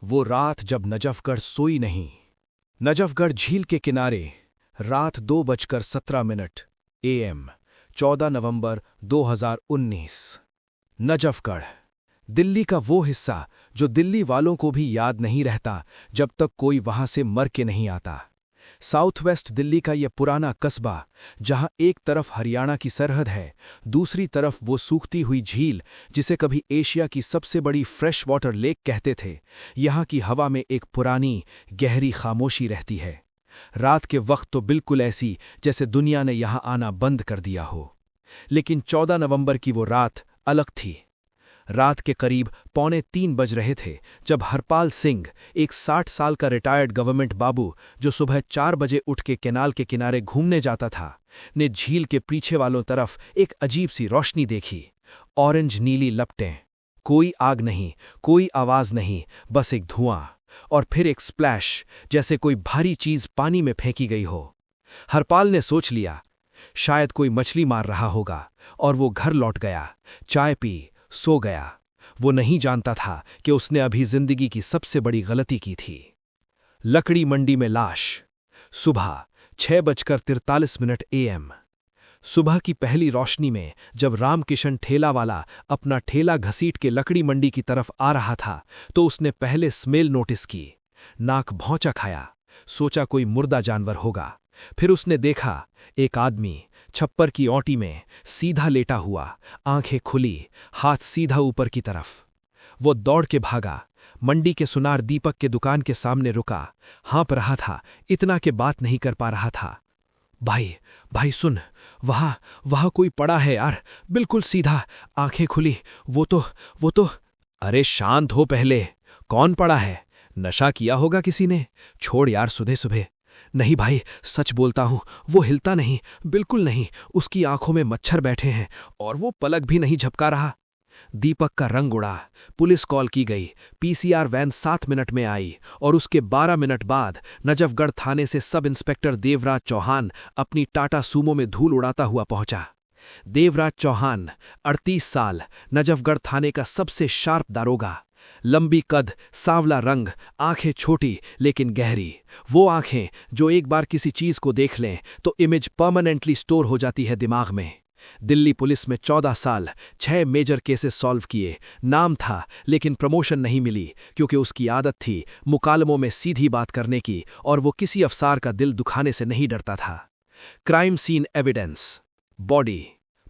वो रात जब नजफगढ़ सोई नहीं। नजफगढ़ झील के किनारे, रात 2:17 AM, 14 नवंबर 2019। नजफगढ़, दिल्ली का वो हिस्सा जो दिल्ली वालों को भी याद नहीं रहता जब तक कोई वहां से मर के नहीं आता। साउथ वेस्ट दिल्ली का यह पुराना कस्बा, जहां एक तरफ हरियाणा की सरहद है, दूसरी तरफ वो सूखती हुई झील जिसे कभी एशिया की सबसे बड़ी फ्रेश वाटर लेक कहते थे। यहाँ की हवा में एक पुरानी गहरी खामोशी रहती है। रात के वक्त तो बिल्कुल ऐसी जैसे दुनिया ने यहाँ आना बंद कर दिया हो। लेकिन 14 नवंबर की वो रात अलग थी। रात के करीब 2:45 बज रहे थे जब हरपाल सिंह, एक 60 साल का रिटायर्ड गवर्नमेंट बाबू जो सुबह 4 बजे उठ के कैनाल के किनारे घूमने जाता था, ने झील के पीछे वालों तरफ एक अजीब सी रोशनी देखी। ऑरेंज नीली लपटें, कोई आग नहीं, कोई आवाज नहीं, बस एक धुआं और फिर एक स्प्लैश, जैसे कोई भारी चीज पानी में फेंकी गई हो। हरपाल ने सोच लिया शायद कोई मछली मार रहा होगा, और वो घर लौट गया, चाय पी, सो गया। वो नहीं जानता था कि उसने अभी जिंदगी की सबसे बड़ी गलती की थी। लकड़ी मंडी में लाश। सुबह 6:43 AM। सुबह की पहली रोशनी में जब रामकिशन ठेला वाला अपना ठेला घसीट के लकड़ी मंडी की तरफ आ रहा था तो उसने पहले स्मेल नोटिस की। नाक भौंचा खाया, सोचा कोई मुर्दा जानवर होगा। फिर उसने देखा एक आदमी छप्पर की ओंटी में सीधा लेटा हुआ, आंखें खुली, हाथ सीधा ऊपर की तरफ। वो दौड़ के भागा, मंडी के सुनार दीपक के दुकान के सामने रुका, हाँप रहा था, इतना के बात नहीं कर पा रहा था। भाई, भाई सुन, वहां कोई पड़ा है यार, बिल्कुल सीधा, आंखें खुली, वो तो। अरे शांत हो पहले, कौन पड़ा है? नशा किया होगा किसी ने? छोड़ यार सुबह सुबह। नहीं भाई, सच बोलता हूं, वो हिलता नहीं, बिल्कुल नहीं। उसकी आंखों में मच्छर बैठे हैं और वो पलक भी नहीं झपका रहा। दीपक का रंग उड़ा, पुलिस कॉल की गई, पीसीआर वैन 7 मिनट में आई और उसके 12 मिनट बाद नजफगढ़ थाने से सब इंस्पेक्टर देवराज चौहान अपनी टाटा सूमो में धूल उड़ाता हुआ पहुंचा। देवराज चौहान, 38 साल, नजफगढ़ थाने का सबसे शार्प दारोगा। लंबी कद, सांवला रंग, आंखें छोटी लेकिन गहरी। वो आंखें जो एक बार किसी चीज को देख लें तो इमेज परमानेंटली स्टोर हो जाती है दिमाग में। दिल्ली पुलिस में 14 साल, 6 मेजर केसेस सॉल्व किए। नाम था लेकिन प्रमोशन नहीं मिली क्योंकि उसकी आदत थी मुकालमों में सीधी बात करने की और वो किसी अफसार का दिल दुखाने से नहीं डरता था। Crime scene evidence. बॉडी,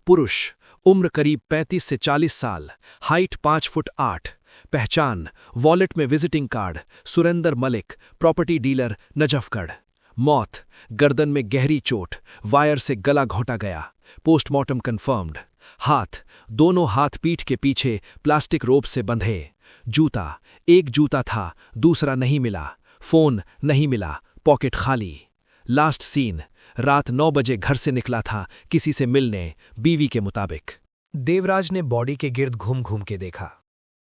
पुरुष, उम्र करीब 35 से 40 साल, हाइट 5 फुट 8। पहचान, वॉलेट में visiting card, Surendra Malik, property dealer, Najafgarh. मौत, गर्दन में गहरी चोट, वायर से गला घोंटा गया। Postmortem confirmed. हाथ, दोनों हाथ पीठ के पीछे प्लास्टिक रोप से बंधे। जूता, एक जूता था, दूसरा नहीं मिला। फोन नहीं मिला, पॉकेट खाली। लास्ट सीन, रात 9 बजे घर से निकला था किसी से मिलने, बीवी के मुताबिक। देवराज ने बॉडी के गिर्द घूम घूम के देखा।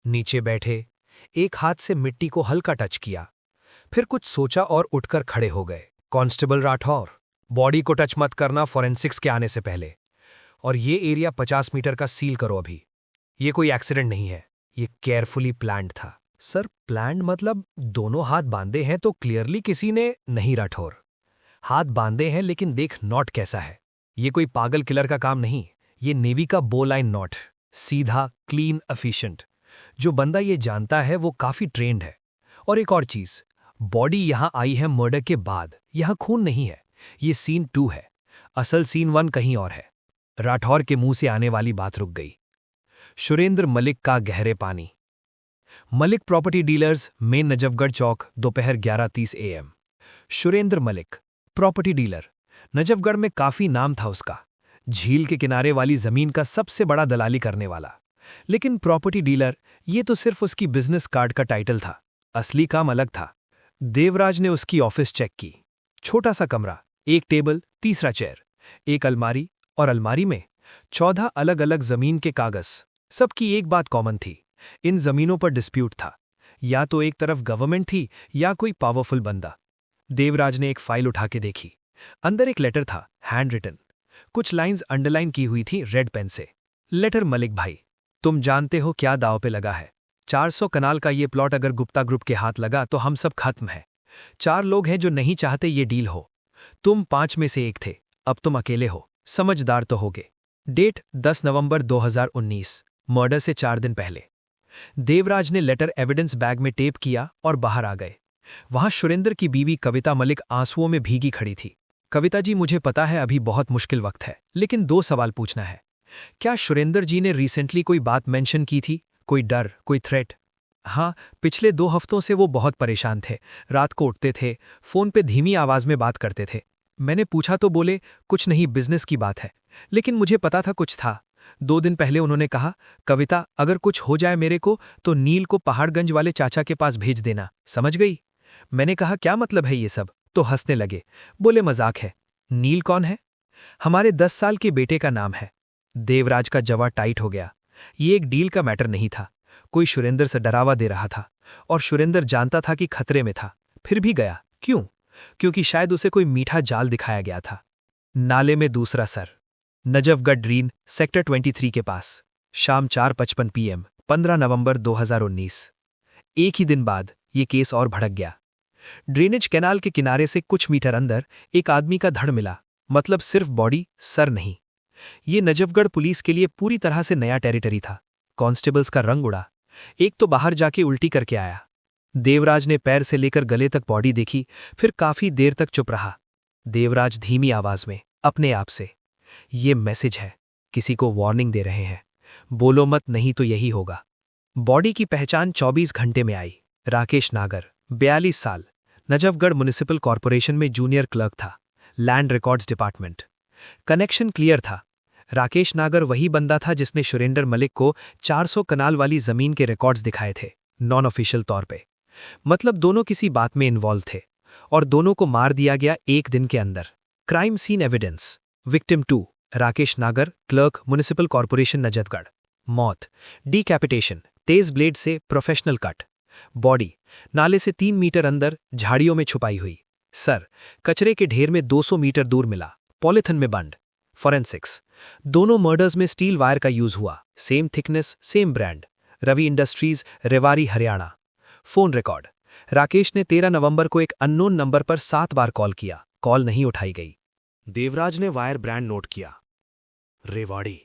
नीचे बैठे, एक हाथ से मिट्टी को हल्का टच किया, फिर कुछ सोचा और उठकर खड़े हो गए। कांस्टेबल राठौर, बॉडी को टच मत करना फॉरेंसिक्स के आने से पहले, और ये एरिया 50 मीटर का सील करो अभी। ये कोई एक्सीडेंट नहीं है, ये केयरफुली प्लान्ड था। सर प्लान्ड मतलब दोनों हाथ बांधे हैं तो क्लियरली किसी ने नहीं। राठौर, हाथ बांधे हैं लेकिन देख नॉट कैसा है। ये कोई पागल किलर का काम नहीं, ये नेवी का बो लाइन नॉट, सीधा, क्लीन, एफिशिएंट। जो बंदा ये जानता है वो काफी ट्रेंड है। और एक और चीज, बॉडी यहां आई है मर्डर के बाद, यहां खून नहीं है, ये सीन 2 है, असल सीन 1 कहीं और है। राठौर के मुंह से आने वाली बात रुक गई। सुरेंद्र मलिक का गहरे पानी। Malik property dealers, main Najafgarh chowk, दोपहर 11:30 AM। Surendra Malik, property dealer, Najafgarh में काफी नाम था उसका, झील के किनारे वाली जमीन का सबसे बड़ा दलाली करने वाला। लेकिन प्रॉपर्टी डीलर ये तो सिर्फ उसकी बिजनेस कार्ड का टाइटल था, असली काम अलग था। देवराज ने उसकी ऑफिस चेक की। छोटा सा कमरा, एक टेबल, तीसरा चेयर, एक अलमारी, और अलमारी में 14 अलग अलग जमीन के कागज। सबकी एक बात कॉमन थी, इन जमीनों पर डिस्प्यूट था। या तो एक तरफ गवर्नमेंट थी या कोई पावरफुल बंदा। देवराज ने एक फाइल उठा के देखी। अंदर एक लेटर था, हैंड रिटन। कुछ लाइंस अंडरलाइन की हुई थी रेड पेन से। लेटर, मलिक भाई, तुम जानते हो क्या दांव पे लगा है। 400 कनाल का ये प्लॉट अगर गुप्ता ग्रुप के हाथ लगा तो हम सब खत्म है। 4 लोग हैं जो नहीं चाहते ये डील हो। तुम 5 में से एक थे, अब तुम अकेले हो। समझदार तो होगे। डेट 10 नवंबर 2019, मर्डर से 4 दिन पहले। देवराज ने लेटर एविडेंस बैग में टेप किया और बाहर आ गए। वहां सुरेंद्र की बीवी कविता मलिक आंसुओं में भीगी खड़ी थी। कविता जी, मुझे पता है अभी बहुत मुश्किल वक्त है, लेकिन 2 सवाल पूछना है। क्या सुरेंद्र जी ने रिसेंटली कोई बात मेंशन की थी? कोई डर, कोई थ्रेट? हाँ, पिछले 2 हफ्तों से वो बहुत परेशान थे। रात को उठते थे, फोन पे धीमी आवाज में बात करते थे। मैंने पूछा तो बोले कुछ नहीं, बिजनेस की बात है। लेकिन मुझे पता था कुछ था। 2 दिन पहले उन्होंने कहा, कविता अगर कुछ हो जाए मेरे को तो नील को पहाड़गंज वाले चाचा के पास भेज देना, समझ गई? मैंने कहा क्या मतलब है ये सब? तो हंसने लगे, बोले मजाक है। नील कौन है? हमारे 10 साल के बेटे का नाम है। देवराज का जवा टाइट हो गया। ये एक डील का मैटर नहीं था। कोई सुरेंद्र से डरावा दे रहा था और सुरेंद्र जानता था कि खतरे में था, फिर भी गया। क्यों? क्योंकि शायद उसे कोई मीठा जाल दिखाया गया था। नाले में दूसरा सर। नजफगढ़ ड्रीन, सेक्टर 23 के पास, शाम 4:55 PM, 15 नवंबर 2019। एक ही दिन बाद ये केस और भड़क गया। ड्रेनेज कैनाल के किनारे से कुछ मीटर अंदर एक आदमी का धड़ मिला, मतलब सिर्फ बॉडी, सर नहीं। ये नजफगढ़ पुलिस के लिए पूरी तरह से नया टेरिटरी था। कांस्टेबल्स का रंग उड़ा। एक तो बाहर जाके उल्टी करके आया। देवराज ने पैर से लेकर गले तक बॉडी देखी, फिर काफी देर तक चुप रहा। देवराज धीमी आवाज में अपने आप से, ये मैसेज है, किसी को वार्निंग दे रहे हैं, बोलो मत नहीं तो यही होगा। बॉडी की पहचान 24 घंटे में आई। राकेश नागर, 42 साल, नजफगढ़ म्युनिसिपल कॉर्पोरेशन में जूनियर क्लर्क था, land records department. Connection clear था। राकेश नागर वही बंदा था जिसने सुरेंद्र मलिक को 400 कनाल वाली जमीन के रिकॉर्ड्स दिखाए थे, नॉन ऑफिशियल तौर पे। मतलब दोनों किसी बात में इन्वॉल्व थे और दोनों को मार दिया गया एक दिन के अंदर। Crime scene evidence. Victim 2, Rakesh Nagar, clerk, municipal corporation Najafgarh. मौत, डीकैपिटेशन, तेज ब्लेड से, प्रोफेशनल कट। बॉडी, नाले से 3 मीटर अंदर झाड़ियों में छुपाई हुई। सर, कचरे के ढेर में 200 मीटर दूर मिला, पॉलिथिन में बंद। फॉरेंसिक्स, दोनों मर्डर्स में स्टील वायर का यूज हुआ, same thickness, same brand. Ravi industries, Rewari, Haryana. Phone record, Rakesh ने 13 नवंबर को एक अननोन नंबर पर 7 बार कॉल किया, कॉल नहीं उठाई गई। देवराज ने वायर ब्रांड नोट किया। रेवाड़ी,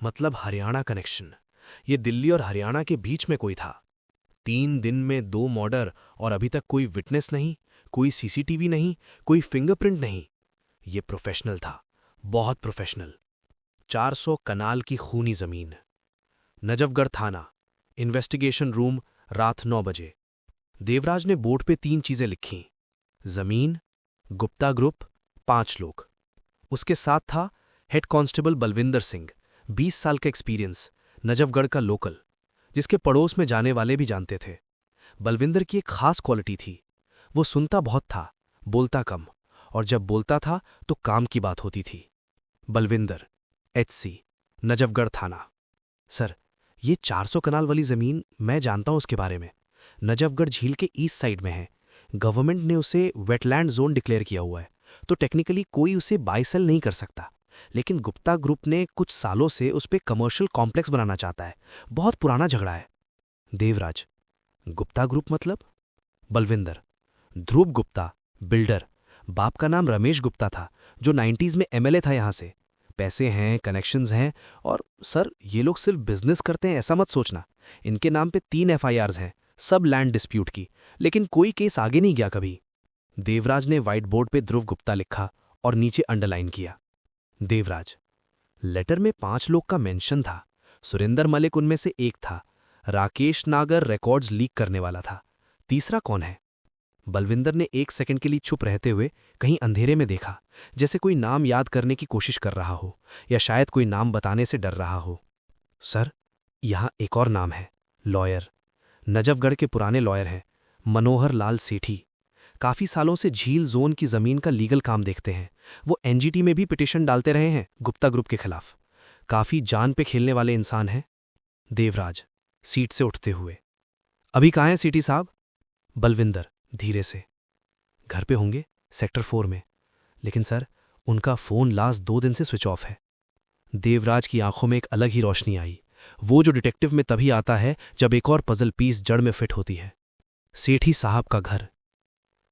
मतलब हरियाणा कनेक्शन। ये दिल्ली और हरियाणा के बीच में कोई था। 3 दिन में 2 मर्डर और अभी तक कोई विटनेस नहीं, कोई सीसीटीवी नहीं, कोई फिंगरप्रिंट नहीं। ये प्रोफेशनल था, बहुत प्रोफेशनल। 400 कनाल की खूनी जमीन। नजफगढ़ थाना, इन्वेस्टिगेशन रूम, रात 9 बजे। देवराज ने बोर्ड पे 3 चीजें लिखीं। जमीन, गुप्ता ग्रुप, 5 लोग। उसके साथ था हेड कांस्टेबल बलविंदर सिंह, 20 साल का एक्सपीरियंस, नजफगढ़ का लोकल, जिसके पड़ोस में जाने वाले भी जानते थे। बलविंदर की एक खास क्वालिटी थी, वो सुनता बहुत था, बोलता कम, और जब बोलता था तो काम की बात होती थी। बलविंदर, HC, नजफगढ़ थाना। सर, ये 400 कनाल वाली जमीन मैं जानता हूं उसके बारे में। नजफगढ़ झील के ईस्ट साइड में है। गवर्नमेंट ने उसे वेटलैंड जोन डिक्लेयर किया हुआ है, तो टेक्निकली कोई उसे बाय सेल नहीं कर सकता। लेकिन गुप्ता ग्रुप ने कुछ सालों से उस पर कमर्शियल कॉम्प्लेक्स बनाना चाहता है। बहुत पुराना झगड़ा है। देवराज, गुप्ता ग्रुप मतलब? बलविंदर, ध्रुव गुप्ता, बिल्डर। बाप का नाम रमेश गुप्ता था, जो 90s में MLA था यहां से। पैसे हैं, कनेक्शंस हैं, और सर ये लोग सिर्फ बिजनेस करते हैं ऐसा मत सोचना। इनके नाम पे 3 FIRs हैं, सब लैंड डिस्प्यूट की, लेकिन कोई केस आगे नहीं गया कभी। देवराज ने व्हाइट बोर्ड पे ध्रुव गुप्ता लिखा और नीचे अंडरलाइन किया। देवराज, लेटर में 5 लोग का मेंशन था। सुरेंद्र मलिक उनमें से एक था। राकेश नागर रिकॉर्ड्स लीक करने वाला था। तीसरा कौन है? बलविंदर ने 1 सेकंड के लिए चुप रहते हुए कहीं अंधेरे में देखा, जैसे कोई नाम याद करने की कोशिश कर रहा हो, या शायद कोई नाम बताने से डर रहा हो। सर, यहां एक और नाम है, लॉयर। नजफगढ़ के पुराने लॉयर हैं, मनोहर लाल सेठी। काफी सालों से झील जोन की जमीन का लीगल काम देखते हैं। वो NGT में भी पिटिशन डालते रहे हैं गुप्ता ग्रुप के खिलाफ। काफी जान पे खेलने वाले इंसान हैं। देवराज, सीट से उठते हुए, अभी कहाँ हैं सीटी साहब? बलविंदर, धीरे से, घर पे होंगे, सेक्टर 4 में। लेकिन सर, उनका फोन लास्ट 2 दिन से स्विच ऑफ है। देवराज की आंखों में एक अलग ही रोशनी आई, वो जो डिटेक्टिव में तभी आता है जब एक और पजल पीस जड़ में फिट होती है। सेठी साहब का घर,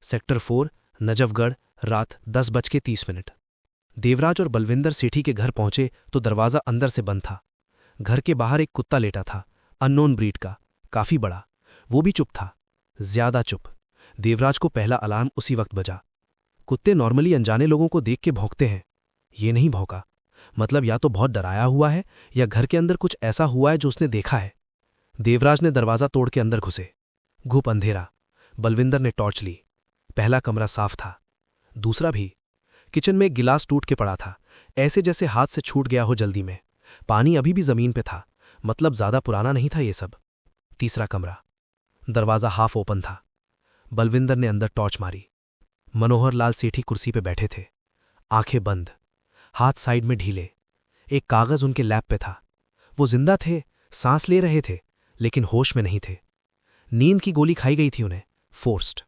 सेक्टर 4, नजफगढ़, रात 10:30। देवराज और बलविंदर सेठी के घर पहुंचे तो दरवाज़ा अंदर से बंद था। घर के बाहर एक कुत्ता लेटा था, अननोन ब्रीड का, काफी बड़ा। वो भी चुप था, ज्यादा चुप। देवराज को पहला अलार्म उसी वक्त बजा। कुत्ते नॉर्मली अनजाने लोगों को देख के भौंकते हैं, ये नहीं भौंका। मतलब या तो बहुत डराया हुआ है या घर के अंदर कुछ ऐसा हुआ है जो उसने देखा है। देवराज ने दरवाज़ा तोड़ के अंदर घुसे। घुप अंधेरा। बलविंदर ने टॉर्च ली। पहला कमरा साफ था, दूसरा भी। किचन में एक गिलास टूट के पड़ा था, ऐसे जैसे हाथ से छूट गया हो जल्दी में। पानी अभी भी जमीन पे था, मतलब ज्यादा पुराना नहीं था ये सब। तीसरा कमरा, दरवाज़ा हाफ ओपन था। बलविंदर ने अंदर टॉर्च मारी। मनोहर लाल सेठी कुर्सी पे बैठे थे, आंखें बंद, हाथ साइड में ढीले। एक कागज उनके लैप पे था। वो जिंदा थे, सांस ले रहे थे, लेकिन होश में नहीं थे। नींद की गोली खाई गई थी उन्हें, फोर्स्ड।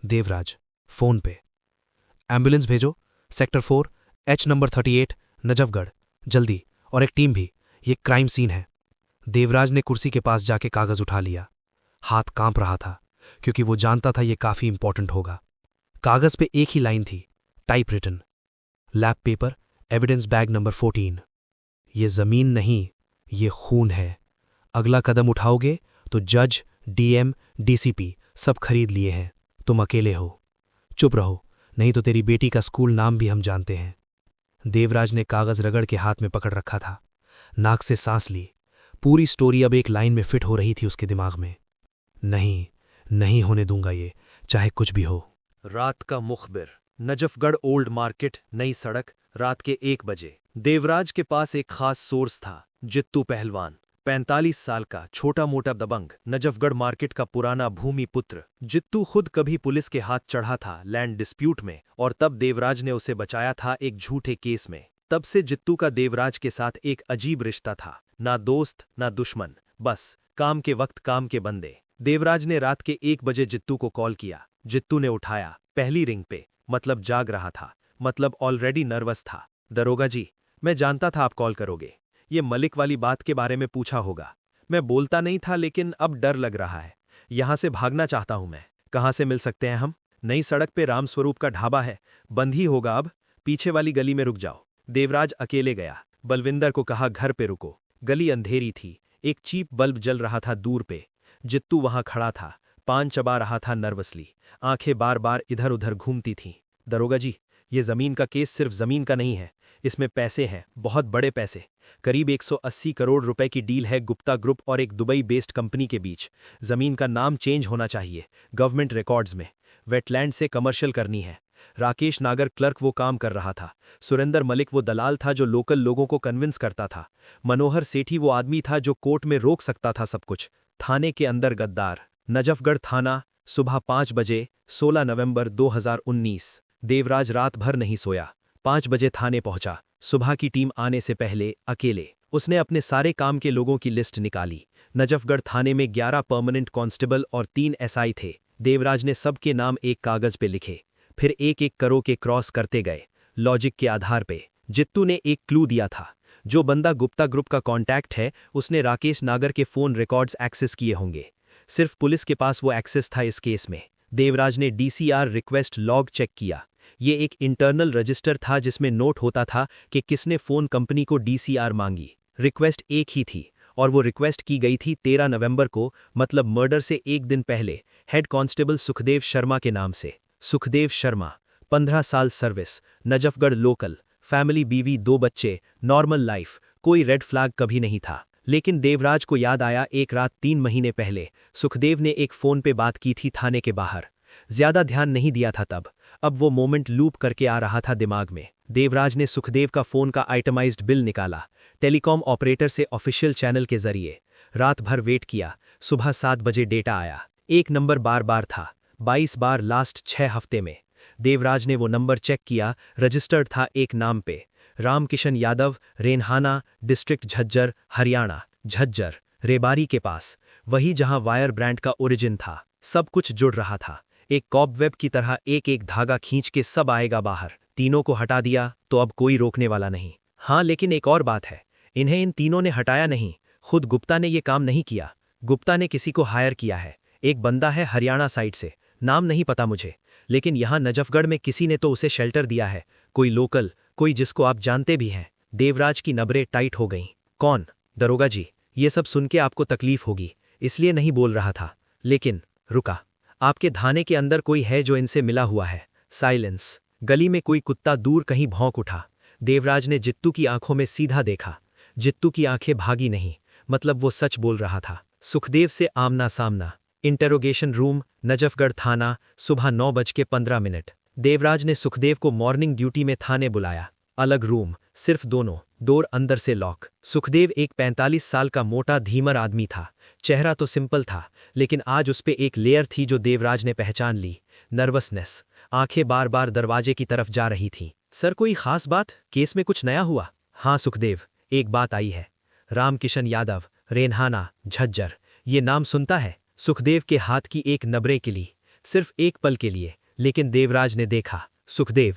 देवराज, फोन पे, एम्बुलेंस भेजो, सेक्टर 4, H नंबर 38, नजफगढ़, जल्दी, और एक टीम भी, ये क्राइम सीन है। देवराज ने कुर्सी के पास जाके कागज उठा लिया। हाथ कांप रहा था, क्योंकि वो जानता था ये काफी इंपॉर्टेंट होगा। कागज पे एक ही लाइन थी, type written, lab paper, evidence bag number 14। ये जमीन नहीं, ये खून है। अगला कदम उठाओगे तो जज, DM, DCP सब खरीद लिए हैं। तुम अकेले हो। चुप रहो, नहीं तो तेरी बेटी का स्कूल नाम भी हम जानते हैं। देवराज ने कागज रगड़ के हाथ में पकड़ रखा था। नाक से सांस ली। पूरी स्टोरी अब एक लाइन में फिट हो रही थी उसके दिमाग में। नहीं, नहीं होने दूंगा ये, चाहे कुछ भी हो। रात का मुखबिर, नजफगढ़ ओल्ड मार्केट, नई सड़क, रात के 1 बजे। देवराज के पास एक खास सोर्स था, जित्तू पहलवान, 45 साल का, छोटा मोटा दबंग, नजफगढ़ मार्केट का पुराना भूमि पुत्र। जित्तू खुद कभी पुलिस के हाथ चढ़ा था लैंड डिस्प्यूट में, और तब देवराज ने उसे बचाया था एक झूठे केस में। तब से जित्तू का देवराज के साथ एक अजीब रिश्ता था, ना दोस्त ना दुश्मन, बस काम के वक्त काम के बंदे। देवराज ने रात के 1 बजे जित्तू को कॉल किया। जित्तू ने उठाया, पहली रिंग पे, मतलब जाग रहा था, मतलब ऑलरेडी नर्वस था। दरोगा जी, मैं जानता था आप कॉल करोगे। ये मलिक वाली बात के बारे में पूछा होगा। मैं बोलता नहीं था, लेकिन अब डर लग रहा है। यहां से भागना चाहता हूं मैं। कहां से मिल सकते हैं हम? नई सड़क पे रामस्वरूप का ढाबा है, बंद ही होगा अब। पीछे वाली गली में रुक जाओ। देवराज अकेले गया। बलविंदर को कहा घर पे रुको। गली अंधेरी थी, एक चीप बल्ब जल रहा था दूर पे। जित्तू वहां खड़ा था, पान चबा रहा था नर्वसली, आंखें बार बार इधर उधर घूमती थीं। दरोगा जी, ये जमीन का केस सिर्फ जमीन का नहीं है, इसमें पैसे हैं, बहुत बड़े पैसे। करीब 180 करोड़ रुपए की डील है गुप्ता ग्रुप और एक दुबई बेस्ड कंपनी के बीच। जमीन का नाम चेंज होना चाहिए गवर्नमेंट रिकॉर्ड्स में। वेटलैंड से कमर्शियल करनी है। राकेश नागर क्लर्क वो काम कर रहा था। सुरेंद्र मलिक वो दलाल था जो लोकल लोगों को कन्विंस करता था। मनोहर सेठी वो आदमी था जो कोर्ट में रोक सकता था सब कुछ। थाने के अंदर गद्दार। नजफगढ़ थाना, सुबह 5 बजे, 16 नवंबर 2019। देवराज रात भर नहीं सोया। 5 बजे थाने पहुंचा। सुबह की टीम आने से पहले अकेले उसने अपने सारे काम के लोगों की लिस्ट निकाली। नजफगढ़ थाने में 11 परमानेंट कांस्टेबल और 3 SI थे। देवराज ने सबके नाम एक कागज पे लिखे, फिर एक एक करो के क्रॉस करते गए, लॉजिक के आधार पे। जित्तू ने एक क्लू दिया था, जो बंदा गुप्ता ग्रुप का कॉन्टैक्ट है उसने राकेश नागर के फोन रिकॉर्ड्स एक्सेस किए होंगे। सिर्फ पुलिस के पास वो एक्सेस था इस केस में। देवराज ने DCR रिक्वेस्ट लॉग चेक किया। ये एक इंटरनल रजिस्टर था जिसमें नोट होता था कि किसने फोन कंपनी को DCR मांगी। रिक्वेस्ट एक ही थी और वो रिक्वेस्ट की गई थी 13 नवंबर को, मतलब मर्डर से एक दिन पहले, हेड कांस्टेबल सुखदेव शर्मा के नाम से। सुखदेव शर्मा, 15 साल सर्विस, नजफगढ़ लोकल, फैमिली, बीवी, 2 बच्चे, नॉर्मल लाइफ, कोई रेड फ्लैग कभी नहीं था। लेकिन देवराज को याद आया एक रात 3 महीने पहले सुखदेव ने एक फोन पे बात की थी थाने के बाहर। ज्यादा ध्यान नहीं दिया था तब, अब वो मोमेंट लूप करके आ रहा था दिमाग में। देवराज ने सुखदेव का फोन का आइटमाइज्ड बिल निकाला, टेलीकॉम ऑपरेटर से ऑफिशियल चैनल के जरिए। रात भर वेट किया, सुबह 7 बजे डेटा आया। एक नंबर बार बार था, 22 बार लास्ट 6 हफ्ते में। देवराज ने वो नंबर चेक किया, रजिस्टर्ड था एक नाम पे, रामकिशन यादव, रेनहाना, डिस्ट्रिक्ट झज्जर, हरियाणा। झज्जर, रेबारी के पास, वही जहां वायर ब्रांड का ओरिजिन था। सब कुछ जुड़ रहा था, एक कॉबवेब की तरह, एक एक धागा खींच के सब आएगा बाहर। तीनों को हटा दिया तो अब कोई रोकने वाला नहीं। हाँ, लेकिन एक और बात है, इन्हें इन तीनों ने हटाया नहीं, खुद गुप्ता ने ये काम नहीं किया। गुप्ता ने किसी को हायर किया है। एक बंदा है हरियाणा साइड से, नाम नहीं पता मुझे, लेकिन यहाँ नजफगढ़ में किसी ने तो उसे शेल्टर दिया है। कोई लोकल, कोई जिसको आप जानते भी हैं। देवराज की नब्रें टाइट हो गईं। कौन? दरोगा जी, ये सब सुन के आपको तकलीफ होगी, इसलिए नहीं बोल रहा था। लेकिन रुका, आपके धाने के अंदर कोई है जो इनसे मिला हुआ है। साइलेंस। गली में कोई कुत्ता दूर कहीं भौंक उठा। देवराज ने जित्तू की आंखों में सीधा देखा। जित्तू की आंखें भागी नहीं, मतलब वो सच बोल रहा था। सुखदेव से आमना सामना। इंटेरोगेशन रूम, नजफगढ़ थाना, सुबह 9:15। देवराज ने सुखदेव को मॉर्निंग ड्यूटी में थाने बुलाया। अलग रूम, सिर्फ दोनों, डोर अंदर से लॉक। सुखदेव एक 45 साल का मोटा धीमर आदमी था। चेहरा तो सिंपल था, लेकिन आज उस पे एक लेयर थी जो देवराज ने पहचान ली। नर्वसनेस। आंखें बार बार दरवाजे की तरफ जा रही थीं। सर, कोई खास बात? केस में कुछ नया हुआ? हाँ सुखदेव, एक बात आई है। रामकिशन यादव, रेन्हाना, झज्जर, ये नाम सुनता है? सुखदेव के हाथ की एक नब्रे किली, सिर्फ एक पल के लिए, लेकिन देवराज ने देखा। सुखदेव,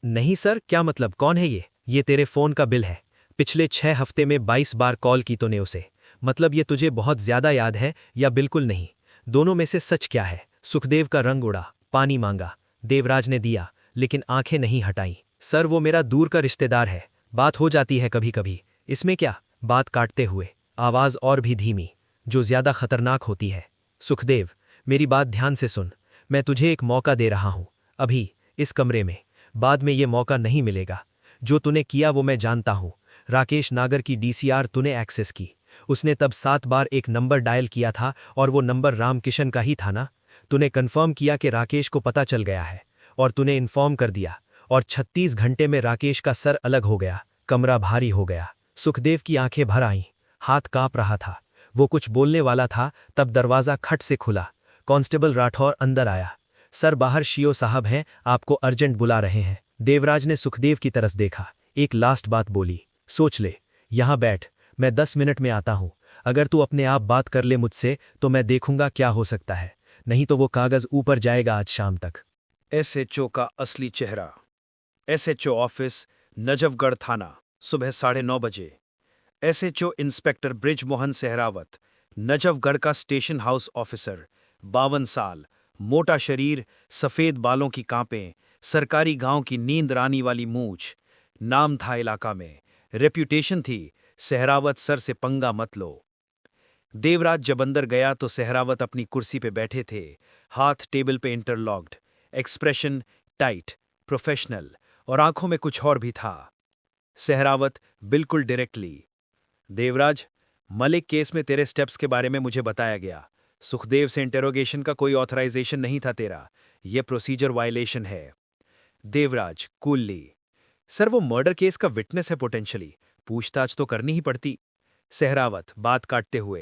नहीं सर, क्या मतलब? कौन है ये? ये तेरे फोन का बिल है। पिछले 6 हफ्ते में 22 बार कॉल की तूने उसे। मतलब ये तुझे बहुत ज्यादा याद है या बिल्कुल नहीं? दोनों में से सच क्या है? सुखदेव का रंग उड़ा। पानी मांगा। देवराज ने दिया, लेकिन आंखें नहीं हटाईं। सर, वो मेरा दूर का रिश्तेदार है, बात हो जाती है कभी कभी। इसमें क्या? बात काटते हुए, आवाज और भी धीमी, जो ज्यादा खतरनाक होती है। सुखदेव, मेरी बात ध्यान से सुन। मैं तुझे एक मौका दे रहा हूं, अभी, इस कमरे में। बाद में ये मौका नहीं मिलेगा। जो तूने किया वो मैं जानता हूं। राकेश नागर की डीसीआर तूने एक्सेस की। उसने तब 7 बार एक नंबर डायल किया था और वो नंबर रामकिशन का ही था ना? तूने कंफर्म किया कि राकेश को पता चल गया है और तूने इन्फॉर्म कर दिया, और 36 घंटे में राकेश का सर अलग हो गया, कमरा भारी हो गया। सुखदेव की आंखें भर आईं, हाथ कांप रहा था। वो कुछ बोलने वाला था, तब दरवाजा खट से खुला। कांस्टेबल राठौर अंदर आया। सर, बाहर शियो साहब हैं, आपको अर्जेंट बुला रहे हैं। देवराज ने सुखदेव की तरफ देखा। एक लास्ट बात बोली, सोच ले। यहां बैठ, मैं 10 मिनट में आता हूं। अगर तू अपने आप बात कर ले मुझसे तो मैं देखूंगा क्या हो सकता है, नहीं तो वो कागज ऊपर जाएगा आज शाम तक। एसएचओ का असली चेहरा। एसएचओ ऑफिस, नजफगढ़ थाना, सुबह 9:30 बजे। एसएचओ इंस्पेक्टर बृजमोहन सहरावत, नजफगढ़ का स्टेशन हाउस ऑफिसर, 52 साल, मोटा शरीर, सफेद बालों की कांपें, सरकारी गांव की नींद रानी वाली मूछ। नाम था इलाका में, रेप्यूटेशन थी, सहरावत सर से पंगा मत लो। देवराज जब अंदर गया तो सहरावत अपनी कुर्सी पे बैठे थे, हाथ टेबल पे इंटरलॉक्ड, एक्सप्रेशन टाइट, प्रोफेशनल, और आंखों में कुछ और भी था। सहरावत बिल्कुल डायरेक्टली, देवराज, मलिक केस में तेरे स्टेप्स के बारे में मुझे बताया गया। सुखदेव से इंटेरोगेशन का कोई ऑथराइजेशन नहीं था तेरा, यह प्रोसीजर वायलेशन है। देवराज कूलली, सर वो मर्डर केस का विटनेस है पोटेंशियली, पूछताछ तो करनी ही पड़ती। सहरावत बात काटते हुए,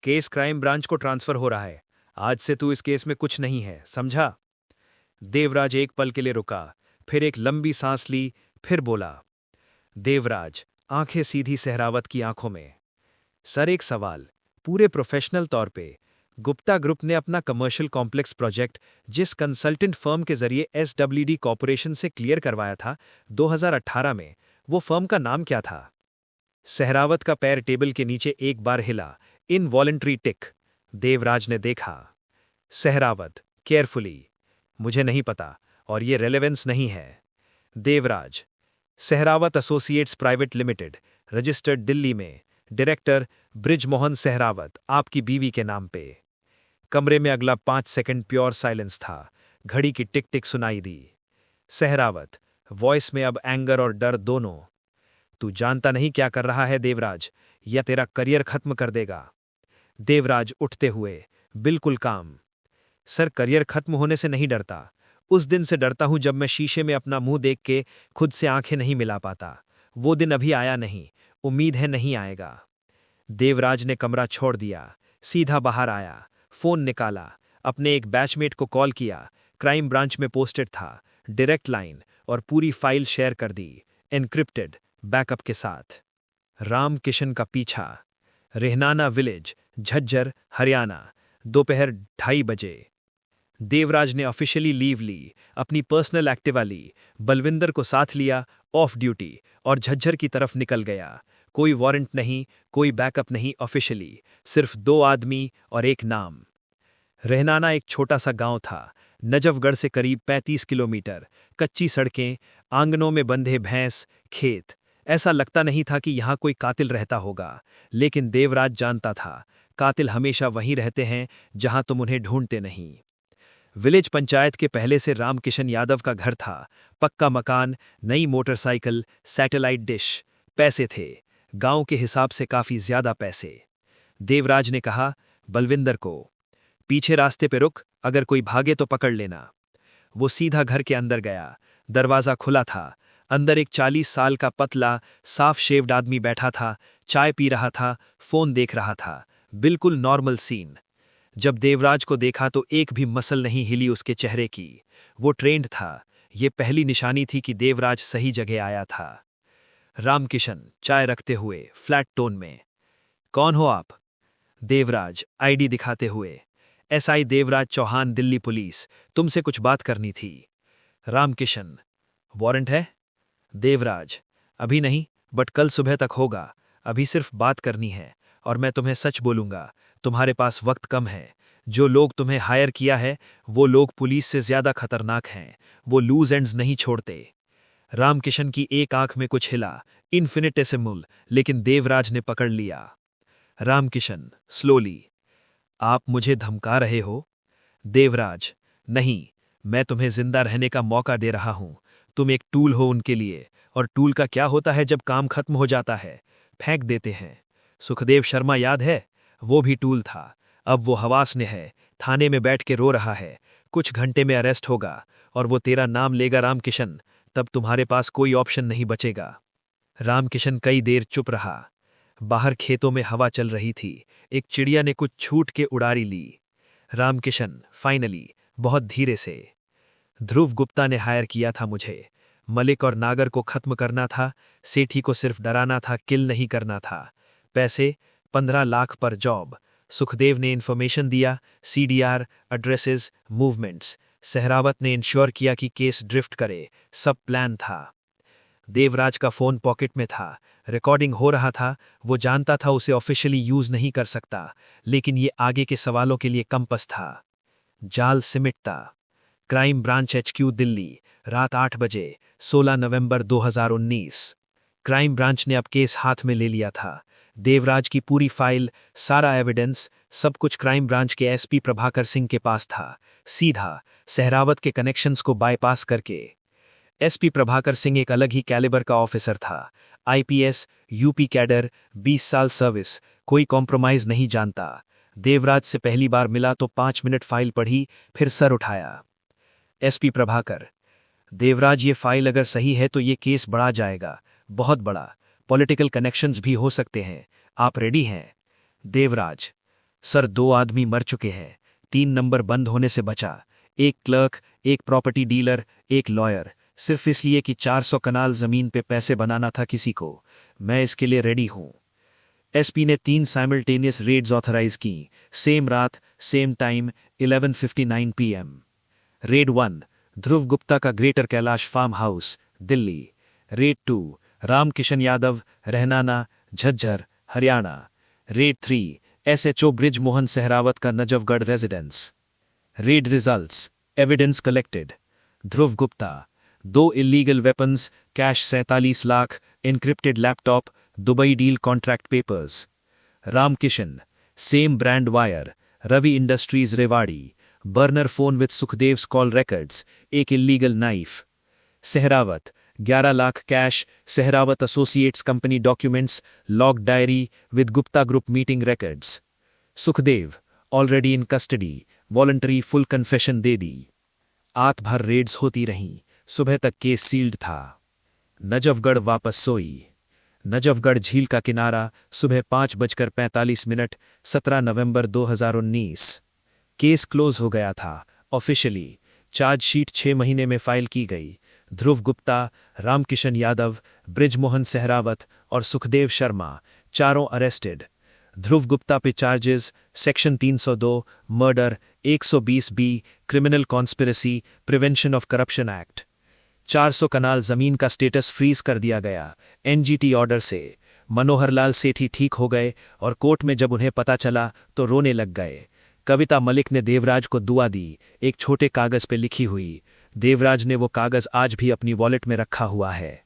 केस क्राइम ब्रांच को ट्रांसफर हो रहा है, आज से तू इस केस में कुछ नहीं है, समझा? देवराज एक पल के लिए रुका, फिर एक लंबी सांस ली, फिर बोला। देवराज, आंखें सीधी सहरावत की आंखों में। सर, एक सवाल, पूरे प्रोफेशनल तौर पे गुप्ता ग्रुप ने अपना कमर्शियल कॉम्प्लेक्स प्रोजेक्ट जिस कंसल्टेंट फर्म के जरिए SWD कॉर्पोरेशन से क्लियर करवाया था 2018 में, वो फर्म का नाम क्या था? सहरावत का पैर टेबल के नीचे एक बार हिला, इनवॉलंटरी टिक। देवराज ने देखा। सहरावत केयरफुली, मुझे नहीं पता और ये रेलेवेंस नहीं है। Devraj, Sehrawat associates private limited, registered Delhi में, डायरेक्टर बृजमोहन सहरावत, आपकी बीवी के नाम पे। कमरे में अगला 5 सेकंड प्योर साइलेंस था, घड़ी की टिक टिक सुनाई दी। सहरावत, वॉइस में अब एंगर और डर दोनों। तू जानता नहीं क्या कर रहा है देवराज, या तेरा करियर खत्म कर देगा। देवराज उठते हुए, बिल्कुल काम। सर, करियर खत्म होने से नहीं डरता, उस दिन से डरता हूं जब मैं शीशे में अपना मुंह देख के खुद से आंखें नहीं मिला पाता। वो दिन अभी आया नहीं, उम्मीद है नहीं आएगा। देवराज ने कमरा छोड़ दिया, सीधा बाहर आया, फोन निकाला, अपने एक बैचमेट को कॉल किया, क्राइम ब्रांच में पोस्टेड था, डायरेक्ट लाइन, और पूरी फाइल शेयर कर दी, एनक्रिप्टेड, बैकअप के साथ। रामकिशन का पीछा, रेहनाना विलेज, झज्जर, हरियाणा, दोपहर 2:30 बजे। देवराज ने ऑफिशियली लीव ली, अपनी पर्सनल एक्टिवा ली, बलविंदर को साथ लिया, ऑफ ड्यूटी, और झज्जर की तरफ निकल गया। कोई वारंट नहीं, कोई बैकअप नहीं ऑफिशियली, सिर्फ 2 आदमी और एक नाम। रहनाना एक छोटा सा गांव था, नजफगढ़ से करीब 35 किलोमीटर, कच्ची सड़कें, आंगनों में बंधे भैंस, खेत। ऐसा लगता नहीं था कि यहाँ कोई कातिल रहता होगा, लेकिन देवराज जानता था, कातिल हमेशा वहीं रहते हैं जहां तुम उन्हें ढूंढते नहीं। विलेज पंचायत के पहले से रामकिशन यादव का घर था, पक्का मकान, नई मोटरसाइकिल, सैटेलाइट डिश। पैसे थे, गांव के हिसाब से काफी ज्यादा पैसे। देवराज ने कहा बलविंदर को, पीछे रास्ते पे रुक, अगर कोई भागे तो पकड़ लेना। वो सीधा घर के अंदर गया, दरवाजा खुला था। अंदर एक 40 साल का पतला, साफ शेव्ड आदमी बैठा था, चाय पी रहा था, फोन देख रहा था, बिल्कुल नॉर्मल सीन। जब देवराज को देखा तो एक भी मसल नहीं हिली उसके चेहरे की। वो ट्रेंड था, ये पहली निशानी थी कि देवराज सही जगह आया था। रामकिशन चाय रखते हुए फ्लैट टोन में, कौन हो आप? देवराज आईडी दिखाते हुए, एसआई देवराज चौहान, दिल्ली पुलिस, तुमसे कुछ बात करनी थी। रामकिशन, वारंट है? देवराज, अभी नहीं, बट कल सुबह तक होगा। अभी सिर्फ बात करनी है, और मैं तुम्हें सच बोलूंगा, तुम्हारे पास वक्त कम है। जो लोग तुम्हें हायर किया है वो लोग पुलिस से ज्यादा खतरनाक हैं, वो लूज एंड्स नहीं छोड़ते। रामकिशन की एक आंख में कुछ हिला, इन्फिनिटेसिमल, लेकिन देवराज ने पकड़ लिया। रामकिशन स्लोली, आप मुझे धमका रहे हो? देवराज, नहीं, मैं तुम्हें जिंदा रहने का मौका दे रहा हूं। तुम एक टूल हो उनके लिए, और टूल का क्या होता है जब काम खत्म हो जाता है? फेंक देते हैं। सुखदेव शर्मा याद है? वो भी टूल था। अब वो हवास में है, थाने में बैठ के रो रहा है। कुछ घंटे में अरेस्ट होगा, और वो तेरा नाम लेगा रामकिशन, तब तुम्हारे पास कोई ऑप्शन नहीं बचेगा। रामकिशन कई देर चुप रहा। बाहर खेतों में हवा चल रही थी, एक चिड़िया ने कुछ छूट के उड़ारी ली। रामकिशन फाइनली, बहुत धीरे से, ध्रुव गुप्ता ने हायर किया था मुझे। मलिक और नागर को खत्म करना था, सेठी को सिर्फ डराना था, किल नहीं करना था। पैसे 15 लाख पर जॉब। सुखदेव ने इन्फॉर्मेशन दिया, सीडीआर, एड्रेसेस, मूवमेंट्स। सहरावत ने इंश्योर किया कि केस ड्रिफ्ट करे, सब प्लान था। देवराज का फोन पॉकेट में था, रिकॉर्डिंग हो रहा था। वो जानता था उसे ऑफिशियली यूज नहीं कर सकता, लेकिन ये आगे के सवालों के लिए कंपस था। जाल सिमटता। क्राइम ब्रांच HQ दिल्ली, रात 8 बजे, 16 नवंबर 2019। क्राइम ब्रांच ने अब केस हाथ में ले लिया था। देवराज की पूरी फाइल, सारा एविडेंस, सब कुछ क्राइम ब्रांच के SP प्रभाकर सिंह के पास था, सीधा सहरावत के कनेक्शंस को बाईपास करके। SP प्रभाकर सिंह एक अलग ही कैलिबर का ऑफिसर था, IPS, UP कैडर, 20 साल सर्विस, कोई कॉम्प्रोमाइज नहीं जानता। देवराज से पहली बार मिला तो 5 मिनट फाइल पढ़ी, फिर सर उठाया। SP प्रभाकर, देवराज, ये फाइल अगर सही है तो ये केस बढ़ा जाएगा, बहुत बड़ा, पॉलिटिकल कनेक्शंस भी हो सकते हैं, आप रेडी हैं? देवराज, सर 2 आदमी मर चुके हैं, 3 नंबर बंद होने से बचा, एक क्लर्क, एक प्रॉपर्टी डीलर, एक लॉयर, सिर्फ इसलिए कि 400 कनाल जमीन पे पैसे बनाना था किसी को। मैं इसके लिए रेडी हूं। SP ने 3 साइमल्टेनियस रेड्स ऑथराइज की, सेम रात, same time, 11:59 PM। Raid 1, Dhruv Gupta का greater Kailash farm house, Delhi. Raid 2, Ramkishan Yadav, Rahnana, Jhajjar, Haryana. Raid 3, SHO Brij Mohan Sehrawat का Najafgarh residence. Raid results, evidence collected. Dhruv Gupta, 2 illegal weapons, cash 47 lakh, encrypted laptop, Dubai deal contract papers. Ramkishan, same brand wire, Ravi industries Rewari, burner phone with Sukhdev's call records, एक illegal knife. Sehrawat, 11 lakh cash, Sehrawat associates company documents, log diary with Gupta group meeting records. Sukhdev, already in custody, voluntary full confession दे दी। रात भर Reds होती रहीं, सुबह तक case sealed था। नजफगढ़ वापस सोई। नजफगढ़ झील का किनारा, सुबह 5:45, 17 नवंबर 2019। केस क्लोज हो गया था ऑफिशियली। चार्जशीट 6 महीने में फाइल की गई। ध्रुव गुप्ता, रामकिशन यादव, ब्रिजमोहन सहरावत और सुखदेव शर्मा, चारों अरेस्टेड। ध्रुव गुप्ता पे charges section 302 murder, 120B criminal conspiracy, prevention of corruption act. 400 कनाल जमीन का स्टेटस फ्रीज कर दिया गया NGT ऑर्डर से। मनोहरलाल सेठी ठीक हो गए और कोर्ट में जब उन्हें पता चला तो रोने लग गए। कविता मलिक ने देवराज को दुआ दी, एक छोटे कागज पे लिखी हुई। देवराज ने वो कागज आज भी अपनी वॉलेट में रखा हुआ है।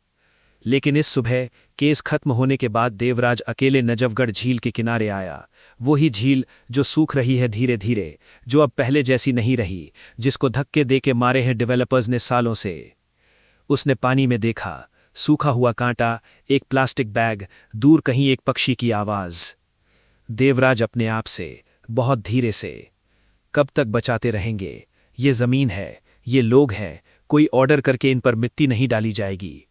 लेकिन इस सुबह केस खत्म होने के बाद देवराज अकेले नजफगढ़ झील के किनारे आया। वो ही झील जो सूख रही है धीरे धीरे, जो अब पहले जैसी नहीं रही, जिसको धक्के दे के मारे हैं डेवलपर्स ने सालों से। उसने पानी में देखा, सूखा हुआ कांटा, एक प्लास्टिक बैग, दूर कहीं एक पक्षी की आवाज। देवराज अपने आप से बहुत धीरे से, कब तक बचाते रहेंगे? ये जमीन है, ये लोग हैं, कोई ऑर्डर करके इन पर मिट्टी नहीं डाली जाएगी।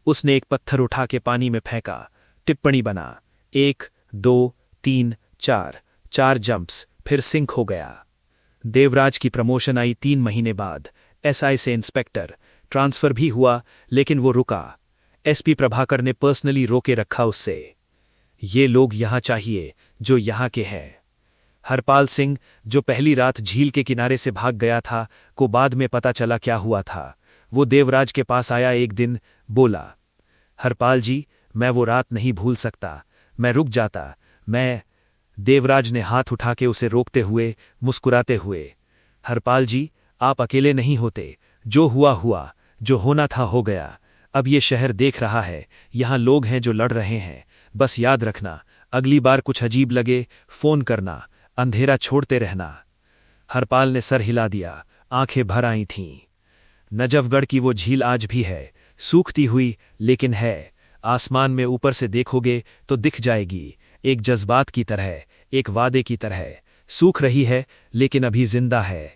उसने एक पत्थर उठा के पानी में फेंका, टिप्पणी बना, 1 2 3 4, 4 जंप्स, फिर सिंक हो गया। देवराज की प्रमोशन आई 3 महीने बाद, एसआई से इंस्पेक्टर, ट्रांसफर भी हुआ, लेकिन वो रुका। एसपी प्रभाकर ने पर्सनली रोके रखा उससे। ये लोग यहां चाहिए जो यहां के हैं। हरपाल सिंह, जो पहली रात झील के किनारे से भाग गया था, को बाद में पता चला क्या हुआ था। वो देवराज के पास आया एक दिन, बोला, हरपाल जी, मैं वो रात नहीं भूल सकता, मैं रुक जाता, मैं। देवराज ने हाथ उठा के उसे रोकते हुए, मुस्कुराते हुए, हरपाल जी, आप अकेले नहीं होते, जो हुआ हुआ, जो होना था हो गया। अब ये शहर देख रहा है, यहां लोग हैं जो लड़ रहे हैं। बस याद रखना, अगली बार कुछ अजीब लगे, फोन करना, अंधेरा छोड़ते रहना। हरपाल ने सर हिला दिया, आंखें भर आई थीं। नजफगढ़ की वो झील आज भी है, सूखती हुई, लेकिन है। आसमान में ऊपर से देखोगे तो दिख जाएगी, एक जज्बात की तरह, एक वादे की तरह। सूख रही है, लेकिन अभी जिंदा है।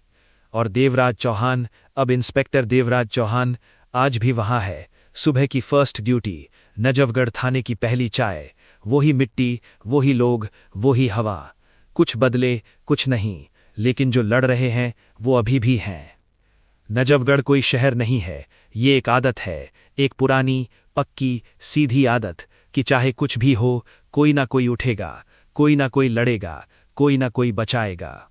और देवराज चौहान, अब इंस्पेक्टर देवराज चौहान, आज भी वहां है। सुबह की फर्स्ट ड्यूटी, नजफगढ़ थाने की पहली चाय, वही मिट्टी, वही लोग, वही हवा। कुछ बदले, कुछ नहीं, लेकिन जो लड़ रहे हैं वो अभी भी हैं। नजफगढ़ कोई शहर नहीं है, ये एक आदत है, एक पुरानी, पक्की, सीधी आदत कि चाहे कुछ भी हो, कोई ना कोई उठेगा, कोई ना कोई लड़ेगा, कोई ना कोई बचाएगा।